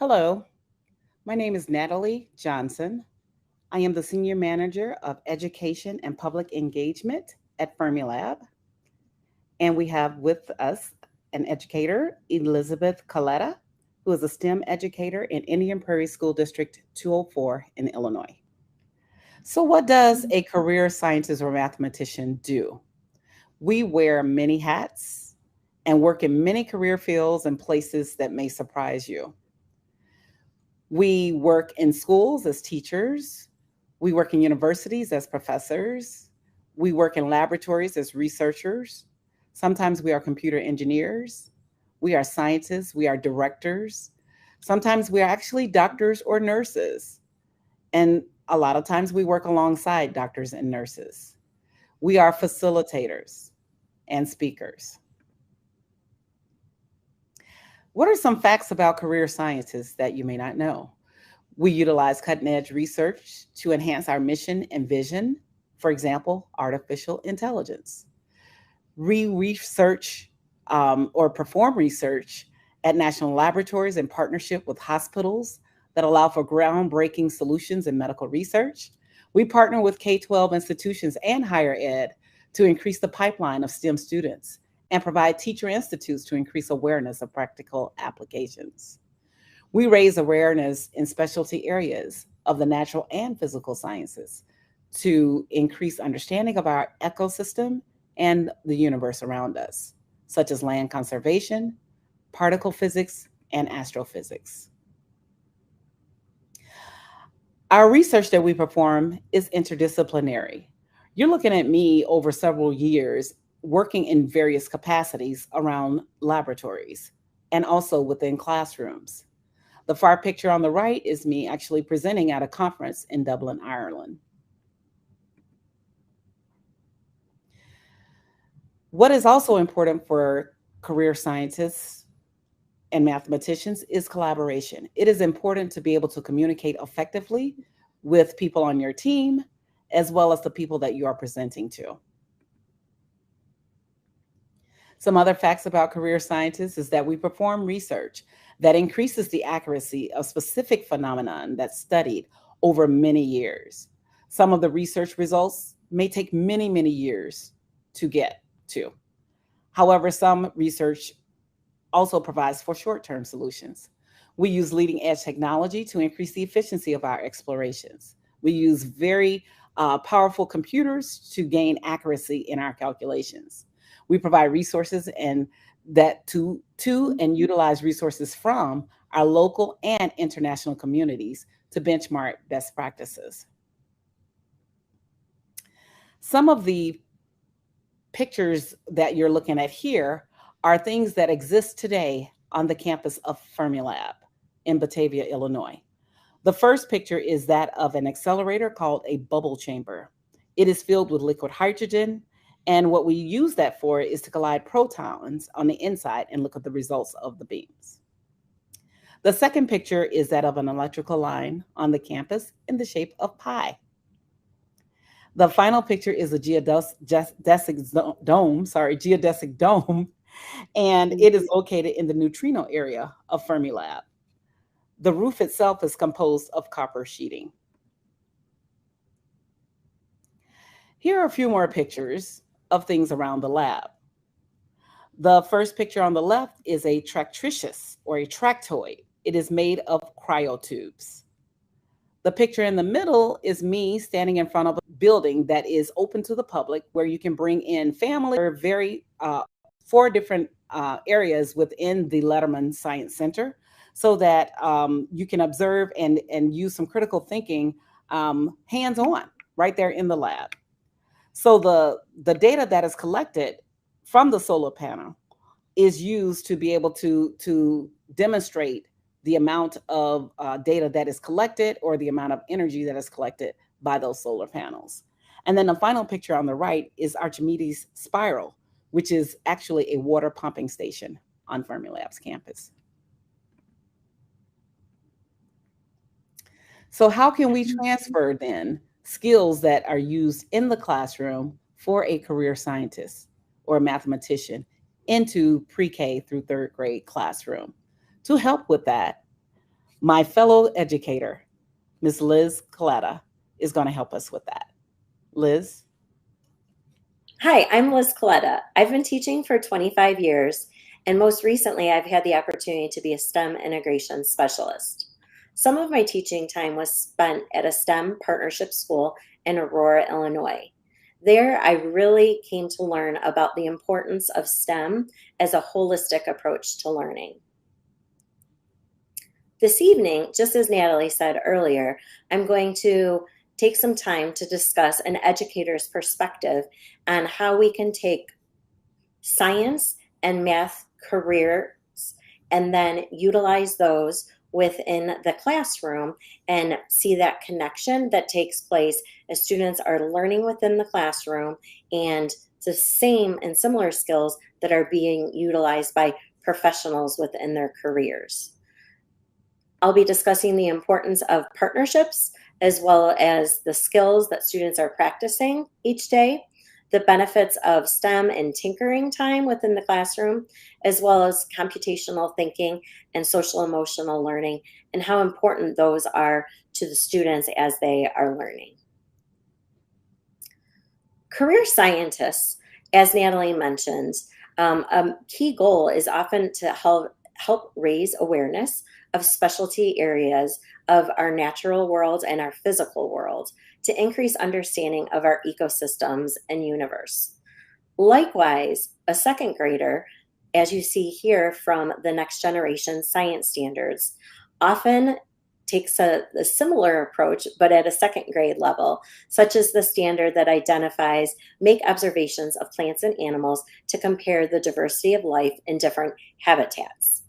Hello, my name is Natalie Johnson. I am the Senior Manager of Education and Public Engagement at Fermilab. And we have with us an educator, Elizabeth Kaleta, who is a STEM educator in Indian Prairie School District 204 in Illinois. So, what does a career scientist or mathematician do? We wear many hats and work in many career fields and places that may surprise you. We work in schools as teachers. We work in universities as professors. We work in laboratories as researchers. Sometimes we are computer engineers. We are scientists. We are directors. Sometimes we are actually doctors or nurses. And a lot of times we work alongside doctors and nurses. We are facilitators and speakers. What are some facts about career scientists that you may not know? We utilize cutting edge research to enhance our mission and vision. For example, artificial intelligence. We research or perform research at national laboratories in partnership with hospitals that allow for groundbreaking solutions in medical research. We partner with K-12 institutions and higher ed to increase the pipeline of STEM students and provide teacher institutes to increase awareness of practical applications. We raise awareness in specialty areas of the natural and physical sciences to increase understanding of our ecosystem and the universe around us, such as land conservation, particle physics, and astrophysics. Our research that we perform is interdisciplinary. You're looking at me over several years working in various capacities around laboratories and also within classrooms. The far picture on the right is me actually presenting at a conference in Dublin, Ireland. What is also important for career scientists and mathematicians is collaboration. It is important to be able to communicate effectively with people on your team, as well as the people that you are presenting to. Some other facts about career scientists is that we perform research that increases the accuracy of specific phenomenon that's studied over many years. Some of the research results may take many, many years to get to. However, some research also provides for short-term solutions. We use leading-edge technology to increase the efficiency of our explorations. We use very powerful computers to gain accuracy in our calculations. We provide resources and that to and utilize resources from our local and international communities to benchmark best practices. Some of the pictures that you're looking at here are things that exist today on the campus of Fermilab in Batavia, Illinois. The first picture is that of an accelerator called a bubble chamber. It is filled with liquid hydrogen, and what we use that for is to collide protons on the inside and look at the results of the beams. The second picture is that of an electrical line on the campus in the shape of pi. The final picture is a geodesic dome, and it is located in the neutrino area of Fermilab. The roof itself is composed of copper sheeting. Here are a few more pictures of things around the lab. The first picture on the left is a tractricius or a tractoid. It is made of cryotubes. The picture in the middle is me standing in front of a building that is open to the public where you can bring in family. There are four different areas within the Letterman Science Center so that you can observe and use some critical thinking hands-on right there in the lab. So the data that is collected from the solar panel is used to be able to demonstrate the amount of data that is collected or the amount of energy that is collected by those solar panels. And then the final picture on the right is Archimedes Spiral, which is actually a water pumping station on Fermilab's campus. So how can we transfer then skills that are used in the classroom for a career scientist or a mathematician into pre-K through third grade classroom? To help with that, My fellow educator, Ms. Liz Kaleta, is going to help us with that. Liz? Hi, I'm Liz Kaleta. I've been teaching for 25 years, and most recently I've had the opportunity to be a STEM integration specialist. Some of my teaching time was spent at a STEM partnership school in Aurora, Illinois. There, I really came to learn about the importance of STEM as a holistic approach to learning. This evening, just as Natalie said earlier, I'm going to take some time to discuss an educator's perspective on how we can take science and math careers and then utilize those within the classroom and see that connection that takes place as students are learning within the classroom and the same and similar skills that are being utilized by professionals within their careers. I'll be discussing the importance of partnerships as well as the skills that students are practicing each day, the benefits of STEM and tinkering time within the classroom, as well as computational thinking and social emotional learning, and how important those are to the students as they are learning. Career scientists, as Natalie mentioned, a key goal is often to help raise awareness of specialty areas of our natural world and our physical world to increase understanding of our ecosystems and universe. Likewise, a second grader, as you see here from the next generation science standards, often takes a similar approach, but at a second grade level, such as the standard that identifies make observations of plants and animals to compare the diversity of life in different habitats.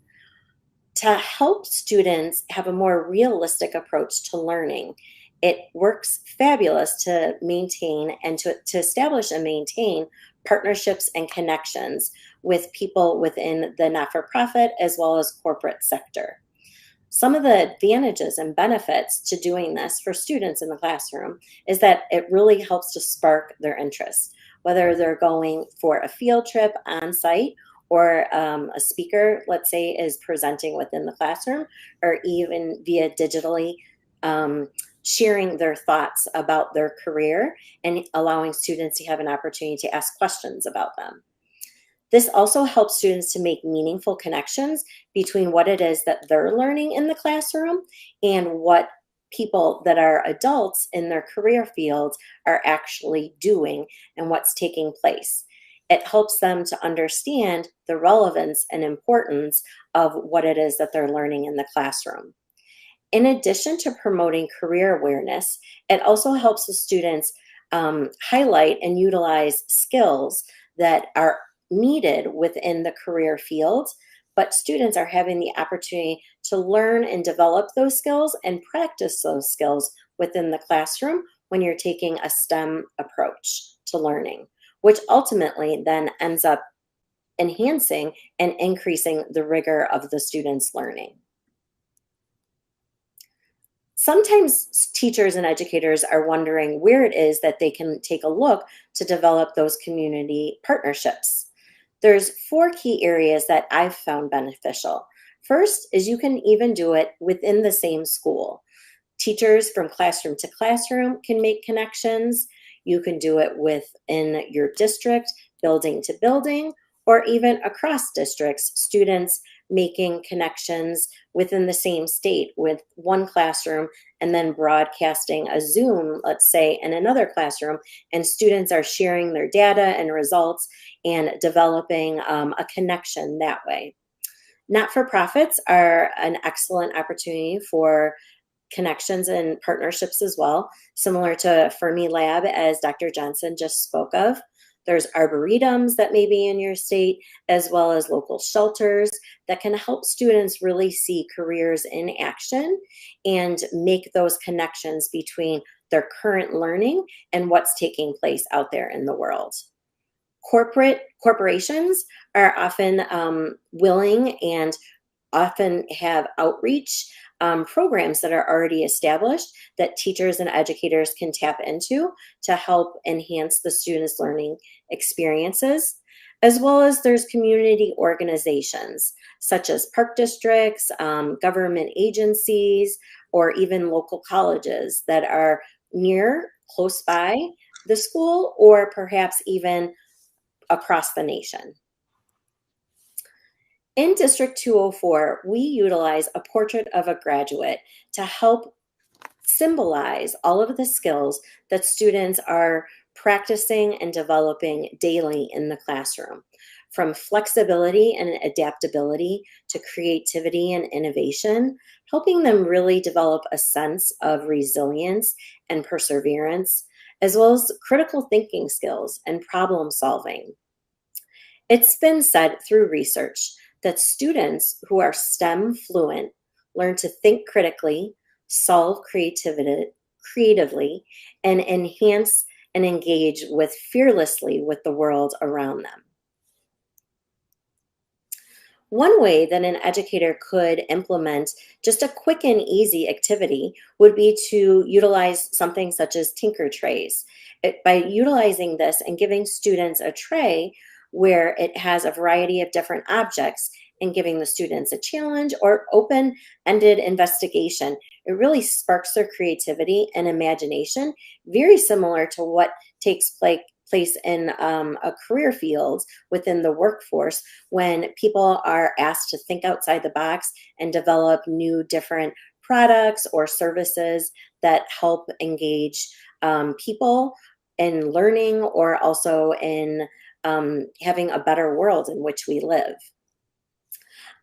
To help students have a more realistic approach to learning, it works fabulous to maintain and to establish and maintain partnerships and connections with people within the not-for-profit as well as corporate sector. Some of the advantages and benefits to doing this for students in the classroom is that it really helps to spark their interest, whether they're going for a field trip on site or a speaker, let's say, is presenting within the classroom, or even via digitally sharing their thoughts about their career and allowing students to have an opportunity to ask questions about them. This also helps students to make meaningful connections between what it is that they're learning in the classroom and what people that are adults in their career fields are actually doing and what's taking place. It helps them to understand the relevance and importance of what it is that they're learning in the classroom. In addition to promoting career awareness, it also helps the students highlight and utilize skills that are needed within the career field, but students are having the opportunity to learn and develop those skills and practice those skills within the classroom when you're taking a STEM approach to learning, which ultimately then ends up enhancing and increasing the rigor of the students' learning. Sometimes teachers and educators are wondering where it is that they can take a look to develop those community partnerships. There's 4 key areas that I've found beneficial. First is you can even do it within the same school. Teachers from classroom to classroom can make connections. You can do it within your district, building to building, or even across districts, students making connections within the same state with one classroom and then broadcasting a Zoom, let's say, in another classroom, and students are sharing their data and results and developing a connection that way. Not-for-profits are an excellent opportunity for connections and partnerships as well, similar to Fermilab, as Dr. Johnson just spoke of. There's arboretums that may be in your state, as well as local shelters that can help students really see careers in action and make those connections between their current learning and what's taking place out there in the world. Corporations are often willing and often have outreach programs that are already established that teachers and educators can tap into to help enhance the students' learning experiences. as well as there's community organizations such as park districts, government agencies, or even local colleges that are near, close by the school, or perhaps even across the nation. In District 204, we utilize a portrait of a graduate to help symbolize all of the skills that students are practicing and developing daily in the classroom, from flexibility and adaptability to creativity and innovation, helping them really develop a sense of resilience and perseverance, as well as critical thinking skills and problem solving. It's been said through research that students who are STEM fluent learn to think critically, solve creatively, and enhance and engage with fearlessly with the world around them. One way that an educator could implement just a quick and easy activity would be to utilize something such as Tinker Trays. By utilizing this and giving students a tray where it has a variety of different objects and giving the students a challenge or open-ended investigation, it really sparks their creativity and imagination, very similar to what takes place in a career field within the workforce when people are asked to think outside the box and develop new different products or services that help engage people in learning or also in having a better world in which we live.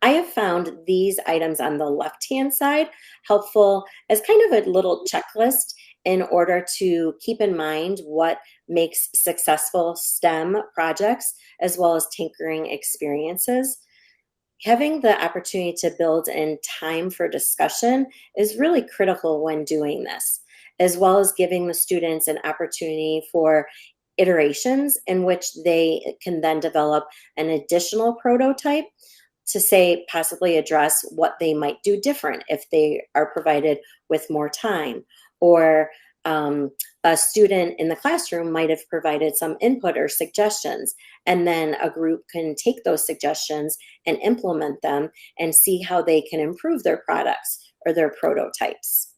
I have found these items on the left-hand side helpful as kind of a little checklist in order to keep in mind what makes successful STEM projects as well as tinkering experiences. Having the opportunity to build in time for discussion is really critical when doing this, as well as giving the students an opportunity for iterations in which they can then develop an additional prototype to say possibly address what they might do different if they are provided with more time, or a student in the classroom might have provided some input or suggestions, and then a group can take those suggestions and implement them and see how they can improve their products or their prototypes.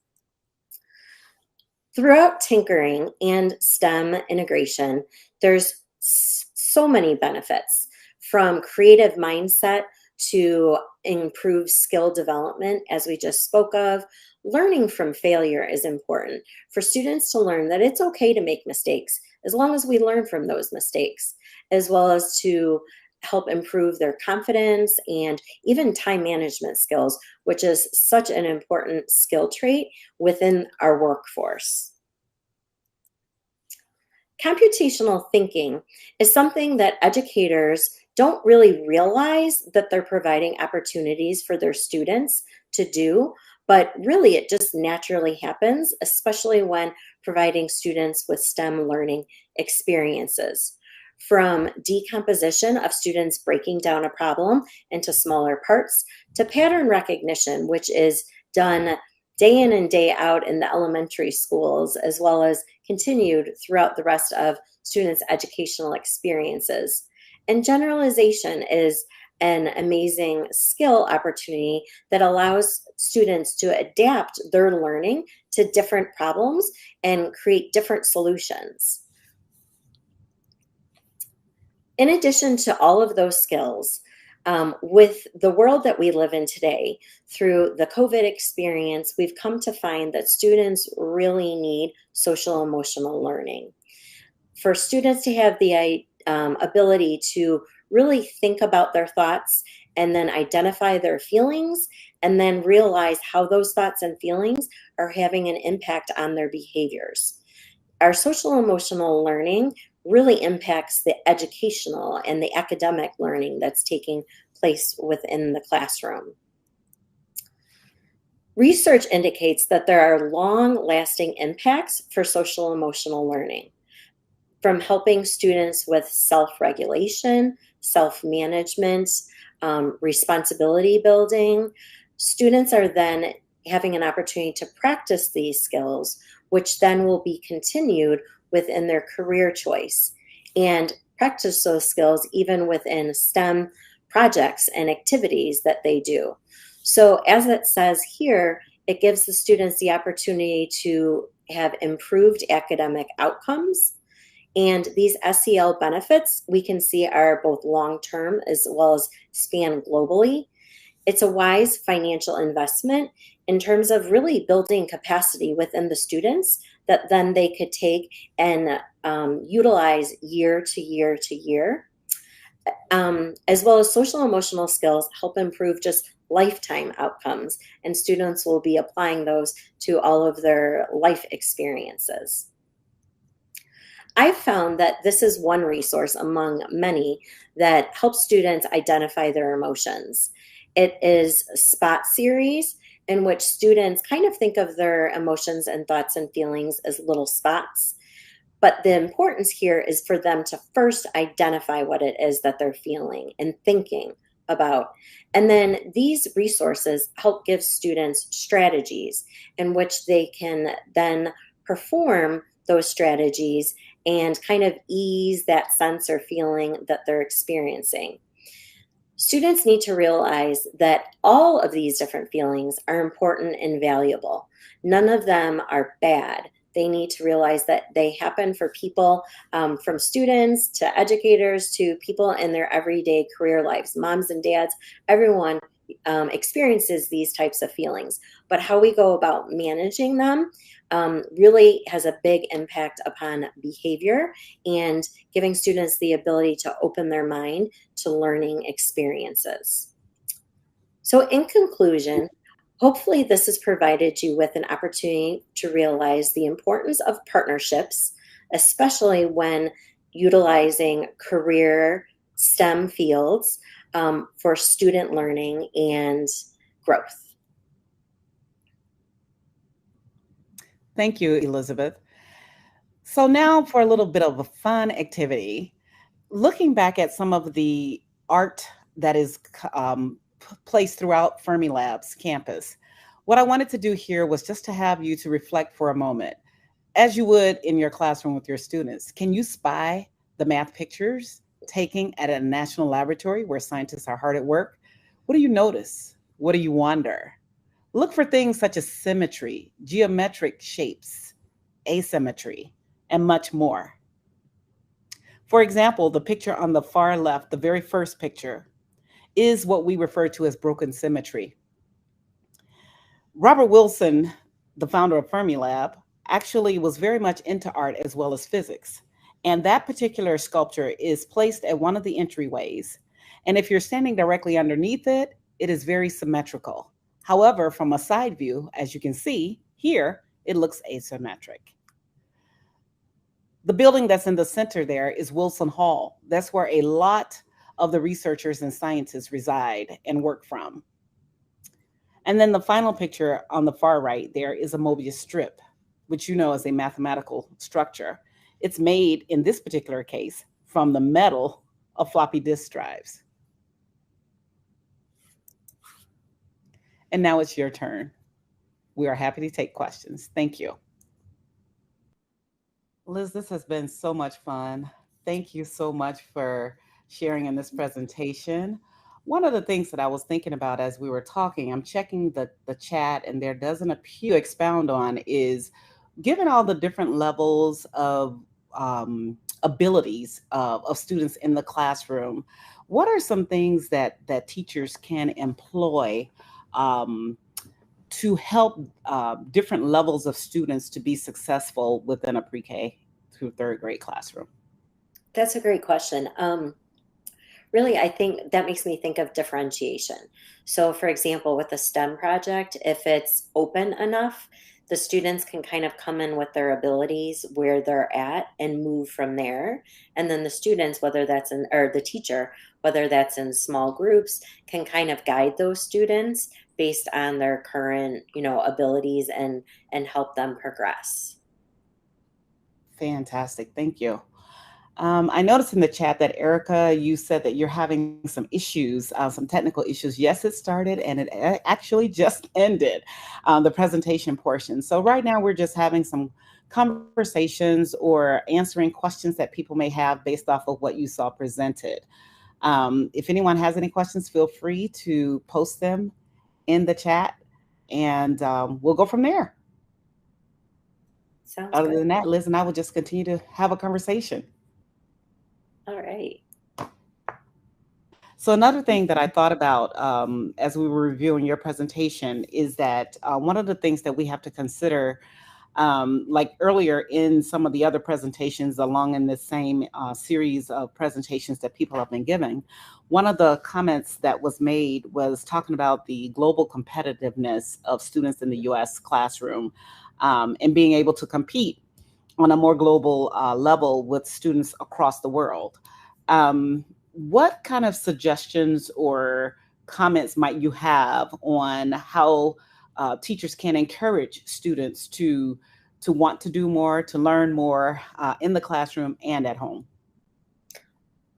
Throughout tinkering and STEM integration, there's so many benefits, from creative mindset to improve skill development, as we just spoke of. Learning from failure is important for students to learn that it's okay to make mistakes as long as we learn from those mistakes, as well as to help improve their confidence and even time management skills, which is such an important skill trait within our workforce. Computational thinking is something that educators don't really realize that they're providing opportunities for their students to do, but really it just naturally happens, especially when providing students with STEM learning experiences. From decomposition of students breaking down a problem into smaller parts to pattern recognition, which is done day in and day out in the elementary schools, as well as continued throughout the rest of students' educational experiences. And generalization is an amazing skill opportunity that allows students to adapt their learning to different problems and create different solutions. In addition to all of those skills, with the world that we live in today, through the COVID experience, we've come to find that students really need social emotional learning. For students to have the ability to really think about their thoughts and then identify their feelings and then realize how those thoughts and feelings are having an impact on their behaviors. Our social emotional learning really impacts the educational and the academic learning that's taking place within the classroom. Research indicates that there are long-lasting impacts for social emotional learning, from helping students with self-regulation, self-management, responsibility building. Students are then having an opportunity to practice these skills, which then will be continued within their career choice. And practice those skills even within STEM projects and activities that they do. So, as it says here, it gives the students the opportunity to have improved academic outcomes. And these SEL benefits we can see are both long term as well as span globally. It's a wise financial investment in terms of really building capacity within the students that then they could take and utilize year to year to year, as well as social emotional skills help improve just lifetime outcomes. And students will be applying those to all of their life experiences. I've found that this is one resource among many that helps students identify their emotions. It is a spot series in which students kind of think of their emotions and thoughts and feelings as little spots. But the importance here is for them to first identify what it is that they're feeling and thinking about. And then these resources help give students strategies in which they can then perform those strategies and kind of ease that sense or feeling that they're experiencing. Students need to realize that all of these different feelings are important and valuable. None of them are bad. They need to realize that they happen for people, from students to educators to people in their everyday career lives. Moms and dads, everyone experiences these types of feelings. But how we go about managing them really has a big impact upon behavior and giving students the ability to open their mind to learning experiences. So, in conclusion, hopefully, this has provided you with an opportunity to realize the importance of partnerships, especially when utilizing career STEM fields for student learning and growth. Thank you, Elizabeth. So now for a little bit of a fun activity. Looking back at some of the art that is placed throughout Fermilab's campus, what I wanted to do here was just to have you to reflect for a moment, as you would in your classroom with your students. Can you spy the math pictures taken at a national laboratory where scientists are hard at work? What do you notice? What do you wonder? Look for things such as symmetry, geometric shapes, asymmetry, and much more. For example, the picture on the far left, the very first picture, is what we refer to as broken symmetry. Robert Wilson, the founder of Fermilab, actually was very much into art as well as physics. And that particular sculpture is placed at one of the entryways. And if you're standing directly underneath it, it is very symmetrical. However, from a side view, as you can see here, it looks asymmetric. The building that's in the center there is Wilson Hall. That's where a lot of the researchers and scientists reside and work from. And then the final picture on the far right there is a Mobius strip, which you know is a mathematical structure. It's made, in this particular case, from the metal of floppy disk drives. And now it's your turn. We are happy to take questions. Thank you. Liz, this has been so much fun. Thank you so much for sharing in this presentation. One of the things that I was thinking about as we were talking, I'm checking the chat, and there doesn't appear to expound on is given all the different levels of abilities of students in the classroom, what are some things that teachers can employ to help different levels of students to be successful within a pre-K through third grade classroom? That's a great question. Really, I think that makes me think of differentiation. So, for example, with a STEM project, if it's open enough, the students can kind of come in with their abilities where they're at and move from there. And then the students, whether that's in, or the teacher, whether that's in small groups, can kind of guide those students based on their current, abilities and help them progress. Fantastic. Thank you. I noticed in the chat that Erica, you said that you're having some issues, some technical issues. Yes, it started and it actually just ended the presentation portion. So right now we're just having some conversations or answering questions that people may have based off of what you saw presented. If anyone has any questions, feel free to post them in the chat, and we'll go from there. Sounds Other good. than that, Liz and I will just continue to have a conversation. All right. So another thing that I thought about as we were reviewing your presentation is that one of the things that we have to consider, like earlier in some of the other presentations along in this same series of presentations that people have been giving, one of the comments that was made was talking about the global competitiveness of students in the U.S. classroom, and being able to compete on a more global level with students across the world. What kind of suggestions or comments might you have on how teachers can encourage students to want to do more, to learn more in the classroom and at home?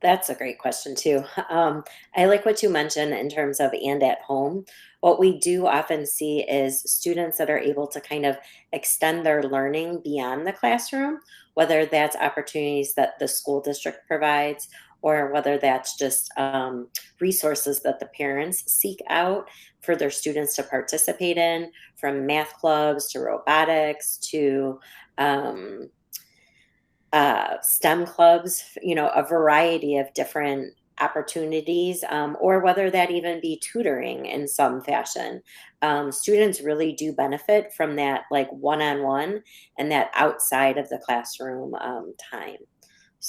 That's a great question too. I like what you mentioned in terms of and at home. What we do often see is students that are able to kind of extend their learning beyond the classroom, whether that's opportunities that the school district provides or whether that's just resources that the parents seek out for their students to participate in, from math clubs to robotics to um, STEM clubs, a variety of different opportunities, or whether that even be tutoring in some fashion. Students really do benefit from that, like one on one and that outside of the classroom time.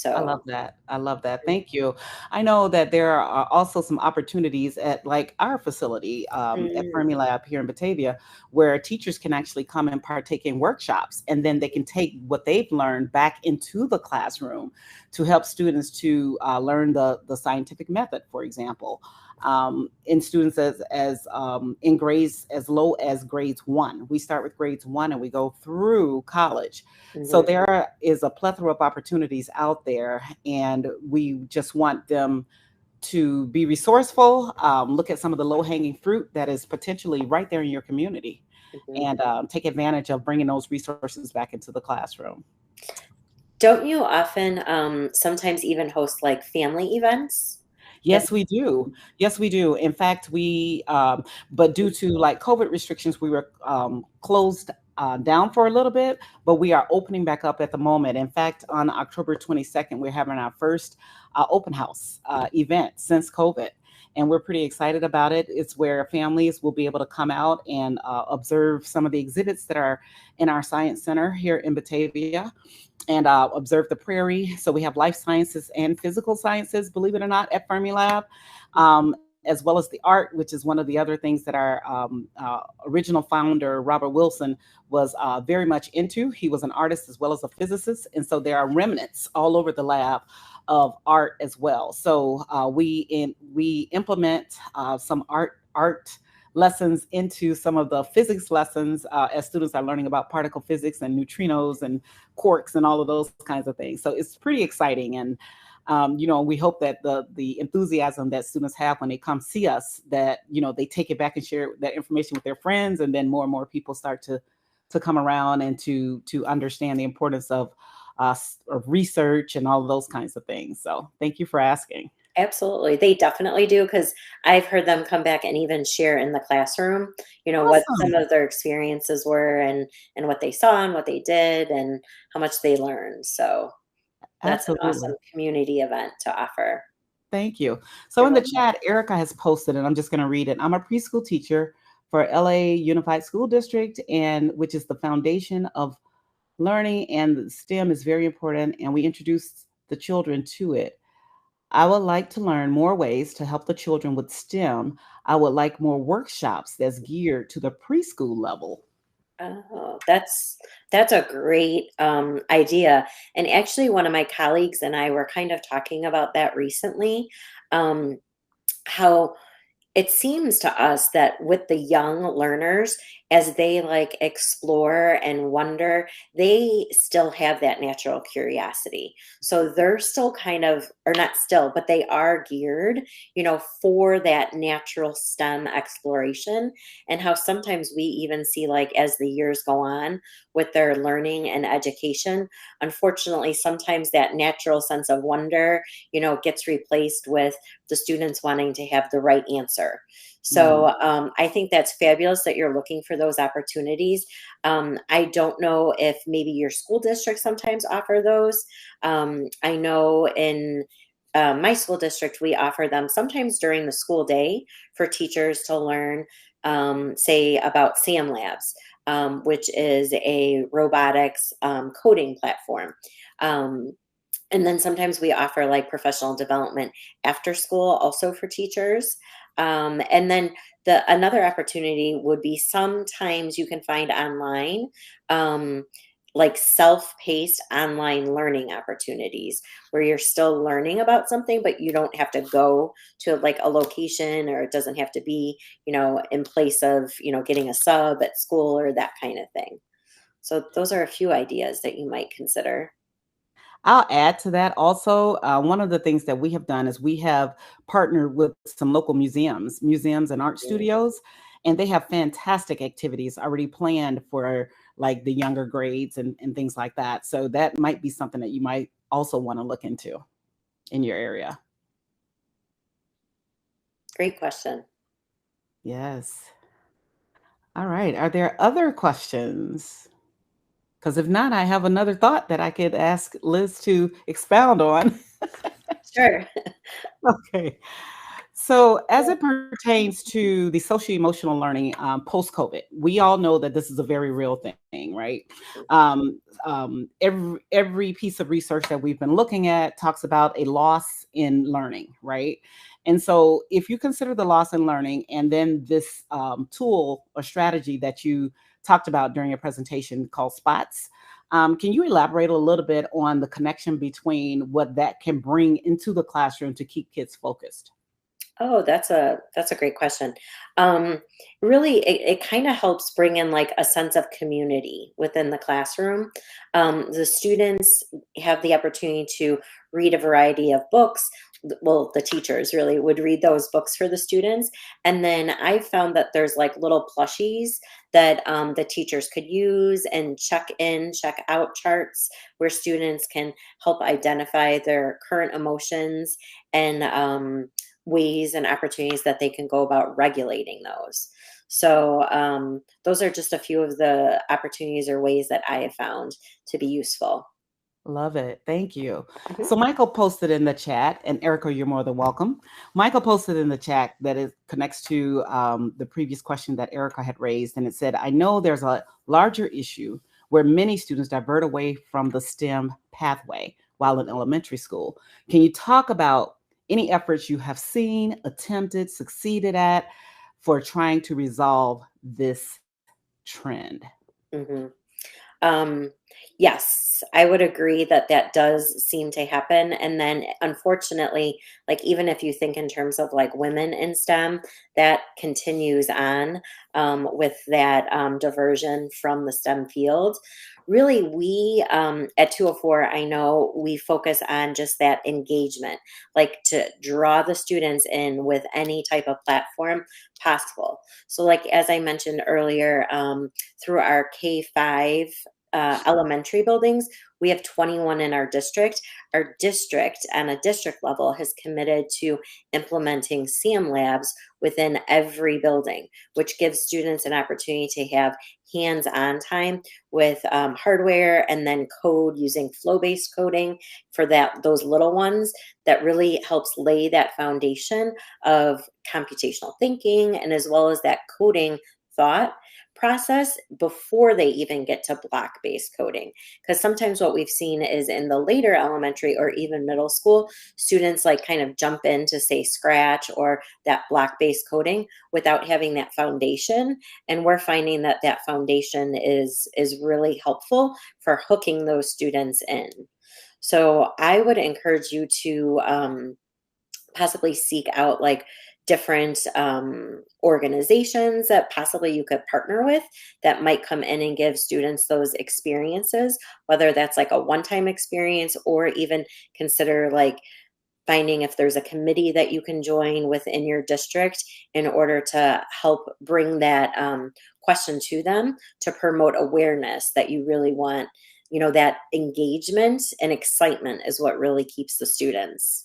I love So, that. I love that. Thank you. I know that there are also some opportunities at like our facility at mm, Fermilab here in Batavia, where teachers can actually come and partake in workshops, and then they can take what they've learned back into the classroom to help students to learn the scientific method, for example. In students as in grades as low as grades one. We start with grades one and we go through college. So mhm. there is a plethora of opportunities out there, and we just want them to be resourceful, look at some of the low hanging fruit that is potentially right there in your community, Mhm. and take advantage of bringing those resources back into the classroom. Don't you often sometimes even host like family events? If Yes, we do. Yes, we do. In fact, but due to like COVID restrictions, we were closed down for a little bit, but we are opening back up at the moment. In fact, on October 22nd, we're having our first open house event since COVID. And we're pretty excited about it. It's where families will be able to come out and observe some of the exhibits that are in our science center here in Batavia, and observe the prairie. So we have life sciences and physical sciences, believe it or not, at Fermilab, as well as the art, which is one of the other things that our original founder, Robert Wilson, was very much into. He was an artist as well as a physicist. And so there are remnants all over the lab of art as well. So we implement some art lessons into some of the physics lessons as students are learning about particle physics and neutrinos and quarks and all of those kinds of things. So it's pretty exciting. And we hope that the enthusiasm that students have when they come see us, that they take it back and share that information with their friends, and then more and more people start to come around and to understand the importance of research and all of those kinds of things. So thank you for asking. Absolutely. They definitely do because I've heard them come back and even share in the classroom, what some Awesome. of their experiences were and what they saw and what they did and how much they learned. So that's an awesome Absolutely. community event to offer. Thank you. So You're in the welcome. chat, Erica has posted, and I'm just going to read it. I'm a preschool teacher for LA Unified School District, and which is the foundation of learning, and STEM is very important, and we introduce the children to it. I would like to learn more ways to help the children with STEM. I would like more workshops that's geared to the preschool level. Oh, that's a great idea. And actually, one of my colleagues and I were kind of talking about that recently. How it seems to us that with the young learners, as they like explore and wonder, they still have that natural curiosity. So they're still kind of, or not still, but they are geared, for that natural STEM exploration. And how sometimes we even see, like, as the years go on with their learning and education, unfortunately, sometimes that natural sense of wonder, gets replaced with the students wanting to have the right answer. Mm. So I think that's fabulous that you're looking for those opportunities. I don't know if maybe your school district sometimes offer those. I know in my school district, we offer them sometimes during the school day for teachers to learn, say, about SAM Labs, which is a robotics coding platform. Um, and then sometimes we offer like professional development after school also for teachers. And then another opportunity would be sometimes you can find online, um, like self-paced online learning opportunities where you're still learning about something, but you don't have to go to like a location, or it doesn't have to be, in place of, getting a sub at school or that kind of thing. So those are a few ideas that you might consider. I'll add to that also. One of the things that we have done is we have partnered with some local museums and art Mhm. studios, and they have fantastic activities already planned for like the younger grades and things like that. So that might be something that you might also want to look into in your area. Great question. Yes. All right. Are there other questions? Because if not, I have another thought that I could ask Liz to expound on. Sure. Okay. So, as it pertains to the social emotional learning post COVID, we all know that this is a very real thing, right? Every piece of research that we've been looking at talks about a loss in learning, right? And so, if you consider the loss in learning and then this tool or strategy that you talked about during your presentation called SPOTS, can you elaborate a little bit on the connection between what that can bring into the classroom to keep kids focused? Oh, that's a great question. Really, it kind of helps bring in like a sense of community within the classroom. The students have the opportunity to read a variety of books. Well, the teachers really would read those books for the students, and then I found that there's like little plushies that the teachers could use, and check in, check out charts where students can help identify their current emotions and ways and opportunities that they can go about regulating those. So, those are just a few of the opportunities or ways that I have found to be useful. Love it. Thank you. Mhm. So Michael posted in the chat, and Erica, you're more than welcome. Michael posted in the chat that it connects to the previous question that Erica had raised, and it said, "I know there's a larger issue where many students divert away from the STEM pathway while in elementary school. Can you talk about any efforts you have seen, attempted, succeeded at for trying to resolve this trend?" Mhm. Um, yes, I would agree that that does seem to happen. And then, unfortunately, like even if you think in terms of like women in STEM, that continues on with that diversion from the STEM field. Really, we at 204, I know we focus on just that engagement, like to draw the students in with any type of platform possible. So, like as I mentioned earlier, through our K-5 elementary buildings, we have 21 in our district. Our district, on a district level, has committed to implementing SAM labs within every building, which gives students an opportunity to have hands-on time with hardware, and then code using flow-based coding for those little ones. That really helps lay that foundation of computational thinking, and as well as that coding thought process before they even get to block based coding. Because sometimes what we've seen is in the later elementary or even middle school, students like kind of jump into, say, Scratch or that block based coding without having that foundation. And we're finding that that foundation is really helpful for hooking those students in. So I would encourage you to possibly seek out like different organizations that possibly you could partner with that might come in and give students those experiences, whether that's like a one-time experience or even consider like finding if there's a committee that you can join within your district in order to help bring that question to them to promote awareness that you really want, that engagement and excitement is what really keeps the students.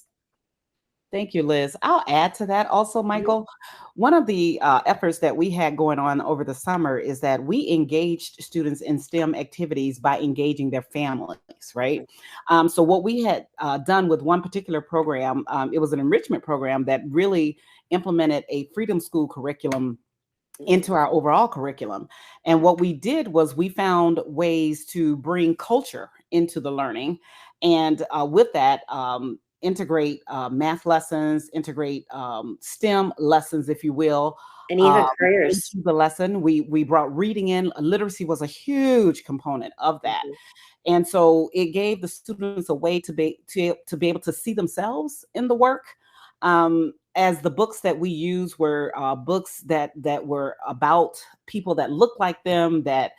Thank you, Liz. I'll add to that also, Mhm. Michael. One of the efforts that we had going on over the summer is that we engaged students in STEM activities by engaging their families, right? So, what we had done with one particular program, it was an enrichment program that really implemented a freedom school curriculum into our overall curriculum. And what we did was we found ways to bring culture into the learning. And with that, integrate math lessons, integrate STEM lessons, if you will, And um, even careers. into the lesson. We brought reading in. Literacy was a huge component of that. Mhm. And so it gave the students a way to be able to see themselves in the work. As the books that we use were books that were about people that looked like them, that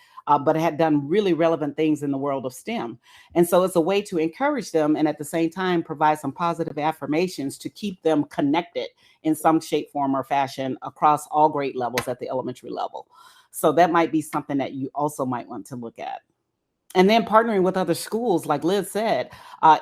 but had done really relevant things in the world of STEM. And so it's a way to encourage them and at the same time provide some positive affirmations to keep them connected in some shape, form, or fashion across all grade levels at the elementary level. So that might be something that you also might want to look at. And then partnering with other schools, like Liz said,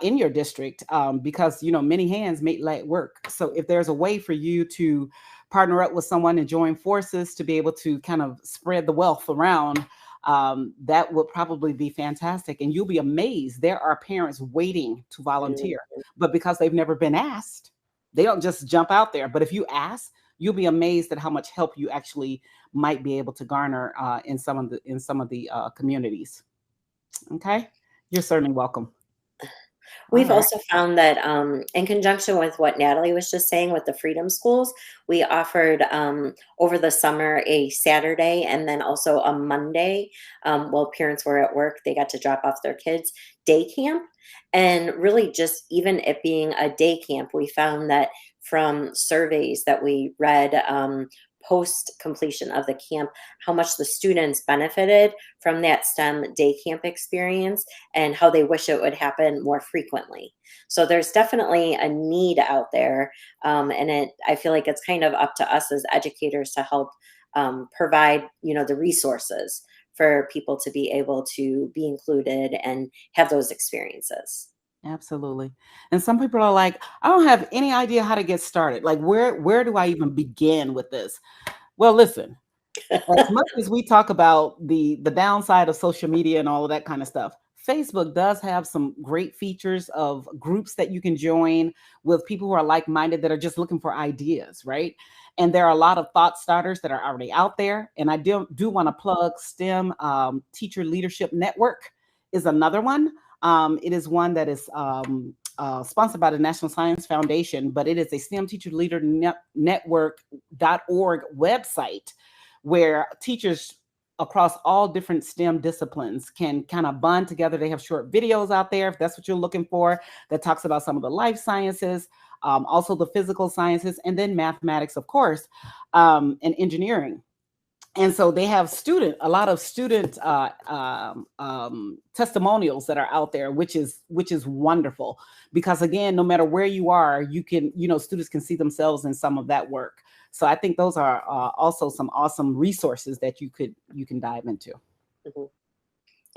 in your district, because many hands make light work. So if there's a way for you to partner up with someone and join forces to be able to kind of spread the wealth around, that would probably be fantastic. And you'll be amazed. There are parents waiting to Mhm. volunteer, but because they've never been asked, they don't just jump out there. But if you ask, you'll be amazed at how much help you actually might be able to garner in some of the communities. Okay. You're certainly welcome. All We've right. also found that in conjunction with what Natalie was just saying with the freedom schools, we offered over the summer a Saturday and then also a Monday while parents were at work. They got to drop off their kids day camp. And really, just even it being a day camp, we found that from surveys that we read post completion of the camp, how much the students benefited from that STEM day camp experience and how they wish it would happen more frequently. So there's definitely a need out there, and I feel like it's kind of up to us as educators to help provide, the resources for people to be able to be included and have those experiences. Absolutely. And some people are like, I don't have any idea how to get started. Like, where do I even begin with this? Well, listen, as much as we talk about the downside of social media and all of that kind of stuff, Facebook does have some great features of groups that you can join with people who are like-minded that are just looking for ideas, right? And there are a lot of thought starters that are already out there. And I do want to plug STEM Teacher Leadership Network is another one. It is one that is sponsored by the National Science Foundation, but it is a STEM Teacher Leader Network.org website where teachers across all different STEM disciplines can kind of bond together. They have short videos out there, if that's what you're looking for, that talks about some of the life sciences, also the physical sciences, and then mathematics, of course, and engineering. And so they have a lot of student testimonials that are out there, which is wonderful, because again, no matter where you are, students can see themselves in some of that work. So I think those are also some awesome resources that you can dive into. Mhm.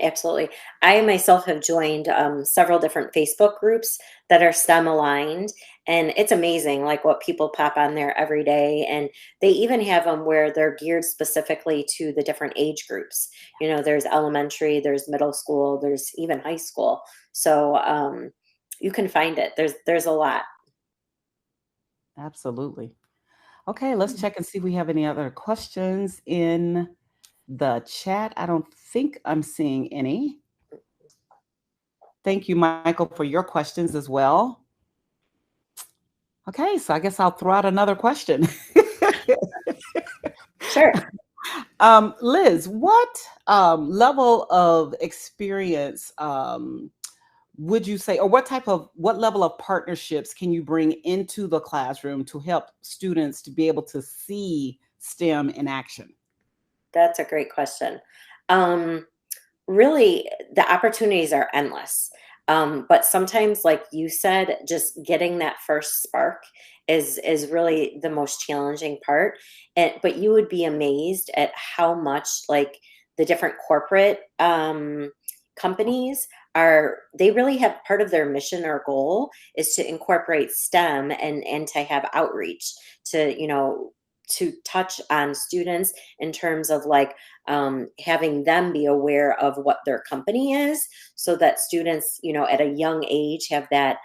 Absolutely. I myself have joined several different Facebook groups that are STEM aligned, and it's amazing, like what people pop on there every day. And they even have them where they're geared specifically to the different age groups. There's elementary, there's middle school, there's even high school. So you can find it. There's a lot. Absolutely. Okay, let's check and see if we have any other questions in the chat. I don't think I'm seeing any. Thank you, Michael, for your questions as well. Okay, so I guess I'll throw out another question. Sure. Liz, what level of experience would you say, or what level of partnerships can you bring into the classroom to help students to be able to see STEM in action? That's a great question. Um, Really, the opportunities are endless. But sometimes, like you said, just getting that first spark is really the most challenging part. But you would be amazed at how much like the different corporate companies are, they really have part of their mission or goal is to incorporate STEM and to have outreach to, to touch on students in terms of like having them be aware of what their company is, so that students, at a young age have that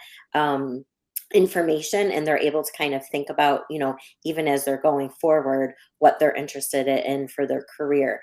information, and they're able to kind of think about, even as they're going forward, what they're interested in for their career.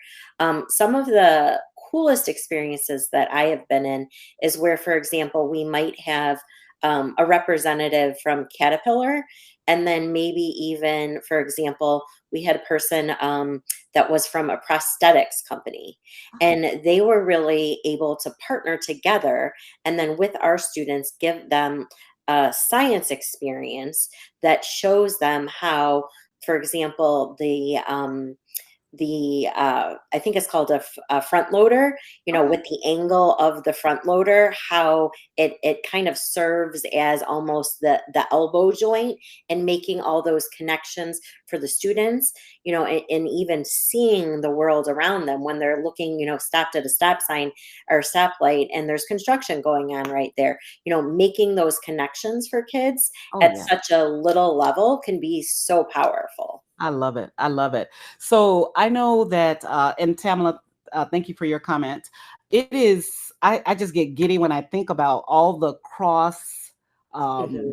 Some of the coolest experiences that I have been in is where, for example, we might have a representative from Caterpillar, and then maybe even, for example, we had a person that was from a prosthetics company, Oh, and they were really able to partner together, and then with our students give them a science experience that shows them how, for example, the I think it's called a front loader, okay. with the angle of the front loader, how it kind of serves as almost the elbow joint, and making all those connections for the students, and even seeing the world around them when they're looking, stopped at a stop sign or stoplight, and there's construction going on right there. Making those connections for kids Oh, at yeah. such a little level can be so powerful. I love it. I love it. So I know that, and Tamala, thank you for your comment. It is, I just get giddy when I think about all the cross Hmm.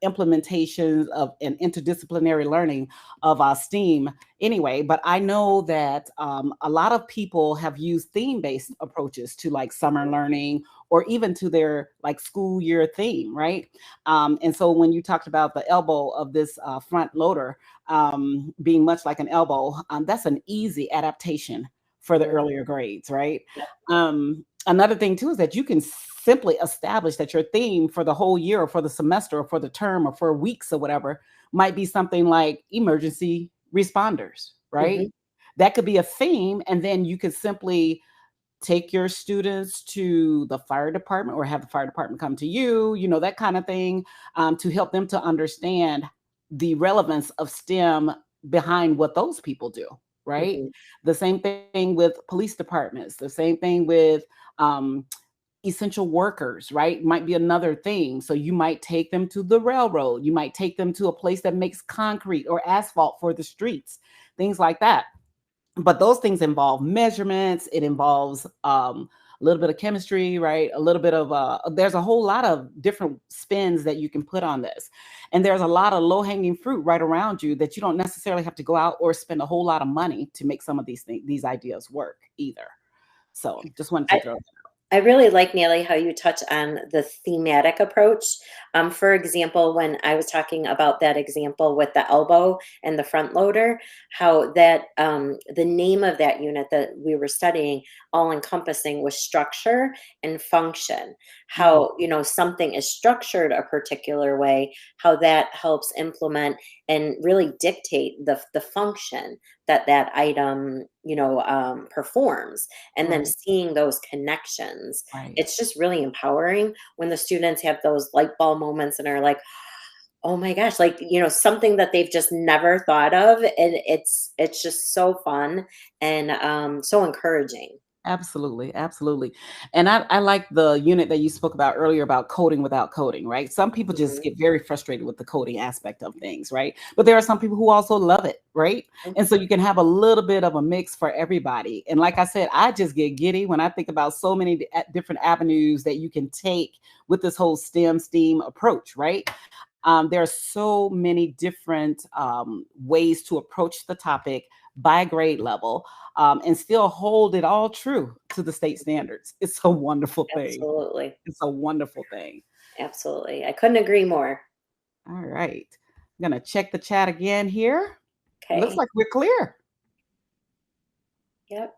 implementations of and interdisciplinary learning of STEAM anyway. But I know that a lot of people have used theme based approaches to like summer learning or even to their like school year theme, right? And so when you talked about the elbow of this front loader, being much like an elbow, that's an easy adaptation for the earlier grades, right? Another thing too is that you can simply establish that your theme for the whole year or for the semester or for the term or for weeks or whatever might be something like emergency responders, right? Hmm. That could be a theme, and then you could simply take your students to the fire department or have the fire department come to you, that kind of thing, to help them to understand the relevance of STEM behind what those people do, right? Hmm. The same thing with police departments, the same thing with um, essential workers, right? Might be another thing. So you might take them to the railroad, you might take them to a place that makes concrete or asphalt for the streets, things like that. But those things involve measurements. It involves a little bit of chemistry, right? A little bit of there's a whole lot of different spins that you can put on this, and there's a lot of low hanging fruit right around you that you don't necessarily have to go out or spend a whole lot of money to make some of these things, these ideas work either. So just wanted to I, throw I really like, Natalie, how you touch on the thematic approach. For example, when I was talking about that example with the elbow and the front loader, how that the name of that unit that we were studying, all encompassing, was structure and function. that. How, something is structured a particular way, how that helps implement and really dictate the function that that item, performs, and then Right, seeing those connections. right. It's just really empowering when the students have those light bulb moments and are like, oh my gosh, like, something that they've just never thought of, and it's just so fun and so encouraging. Absolutely, absolutely. And I like the unit that you spoke about earlier about coding without coding, right? Some people just Mhm. get very frustrated with the coding aspect of things, right? But there are some people who also love it, right? And so you can have a little bit of a mix for everybody. And like I said, I just get giddy when I think about so many different avenues that you can take with this whole STEAM approach, right? There are so many different ways to approach the topic by grade level, and still hold it all true to the state standards. It's a wonderful thing. Absolutely. It's a wonderful thing. Absolutely. I couldn't agree more. All right. I'm going to check the chat again here. Looks Okay. like we're clear. Yep.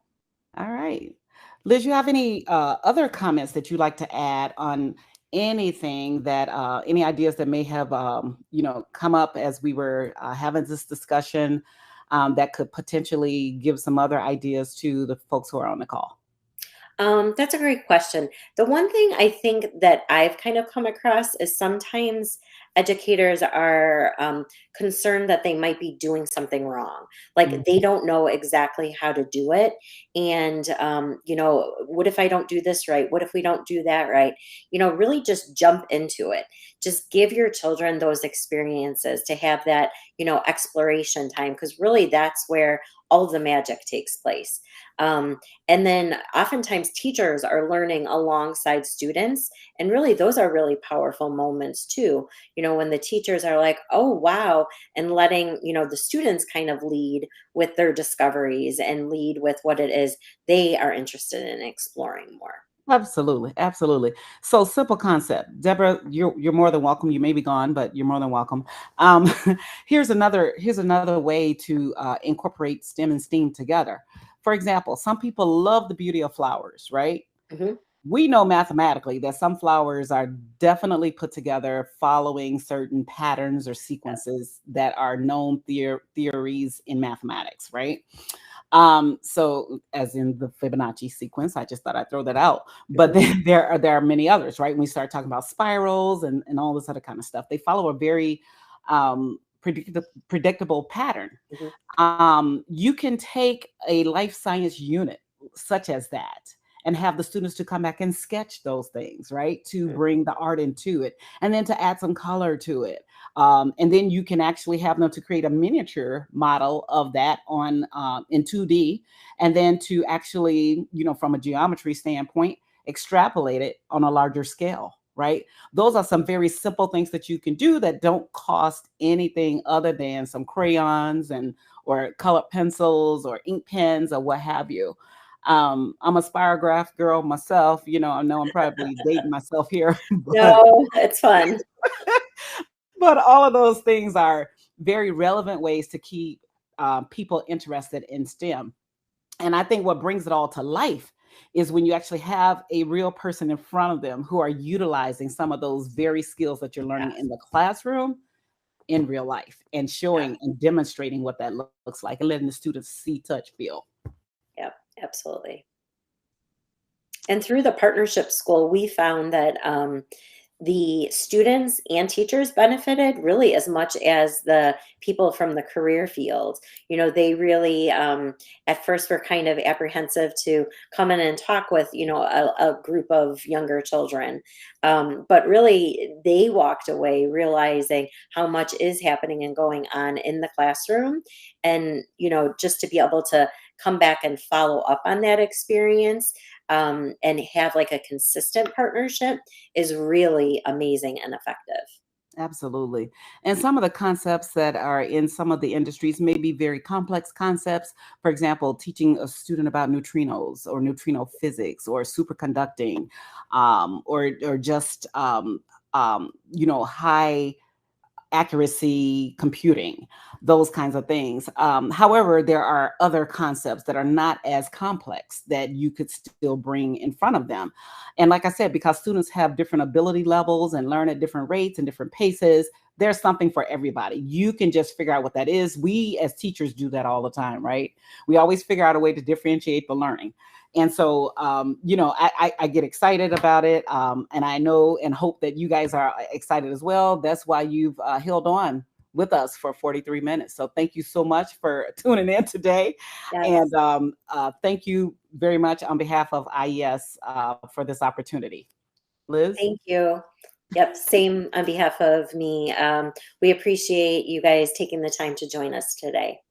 All right. Liz, you have any other comments that you'd like to add on anything that any ideas that may have come up as we were having this discussion that could potentially give some other ideas to the folks who are on the call? That's a great question. The one thing I think that I've kind of come across is sometimes educators are concerned that they might be doing something wrong. Like they Mhm. don't know exactly how to do it. And, what if I don't do this right? What if we don't do that right? Really just jump into it. Just give your children those experiences to have that, exploration time, because really that's where all of the magic takes place. And then oftentimes teachers are learning alongside students. And really, those are really powerful moments too. When the teachers are like, oh, wow, and letting, the students kind of lead with their discoveries and lead with what it is they are interested in exploring more. Absolutely, absolutely. So simple concept, Deborah. You're more than welcome. You may be gone, but you're more than welcome. Um, here's another way to incorporate STEM and STEAM together. For example, some people love the beauty of flowers, right? Hmm. We know mathematically that some flowers are definitely put together following certain patterns or sequences that are known theories in mathematics, right? So as in the Fibonacci sequence, I just thought I'd throw that out. But Hmm. then there are many others, right? When we start talking about spirals and all this other kind of stuff, they follow a very predictable pattern. Hmm. You can take a life science unit such as that and have the students to come back and sketch those things, right? To bring the art into it and then to add some color to it. And then you can actually have them to create a miniature model of that on in 2D, and then to actually, from a geometry standpoint, extrapolate it on a larger scale, right? Those are some very simple things that you can do that don't cost anything other than some crayons and or colored pencils or ink pens or what have you. I'm a spirograph girl myself. I know I'm probably dating myself here, but No, it's fun. but all of those things are very relevant ways to keep people interested in STEM. And I think what brings it all to life is when you actually have a real person in front of them who are utilizing some of those very skills that you're learning in Yes. the classroom in real life and Yeah. showing and demonstrating what that looks like and letting the students see, touch, feel. Yep. Absolutely. And through the partnership school, we found that the students and teachers benefited really as much as the people from the career field. They really, at first, were kind of apprehensive to come in and talk with, a group of younger children. But really, they walked away realizing how much is happening and going on in the classroom. And, just to be able to come back and follow up on that experience, and have like a consistent partnership is really amazing and effective. Absolutely. And some of the concepts that are in some of the industries may be very complex concepts. For example, teaching a student about neutrinos or neutrino physics or superconducting, or just high accuracy computing, those kinds of things. However, there are other concepts that are not as complex that you could still bring in front of them. And like I said, because students have different ability levels and learn at different rates and different paces, there's something for everybody. You can just figure out what that is. We as teachers do that all the time, right? We always figure out a way to differentiate the learning. And so, I get excited about it. And I know and hope that you guys are excited as well. That's why you've held on with us for 43 minutes. So thank you so much for tuning in today. Yes. And thank you very much on behalf of IES for this opportunity. Liz? Thank you. Yep. Same on behalf of me. We appreciate you guys taking the time to join us today.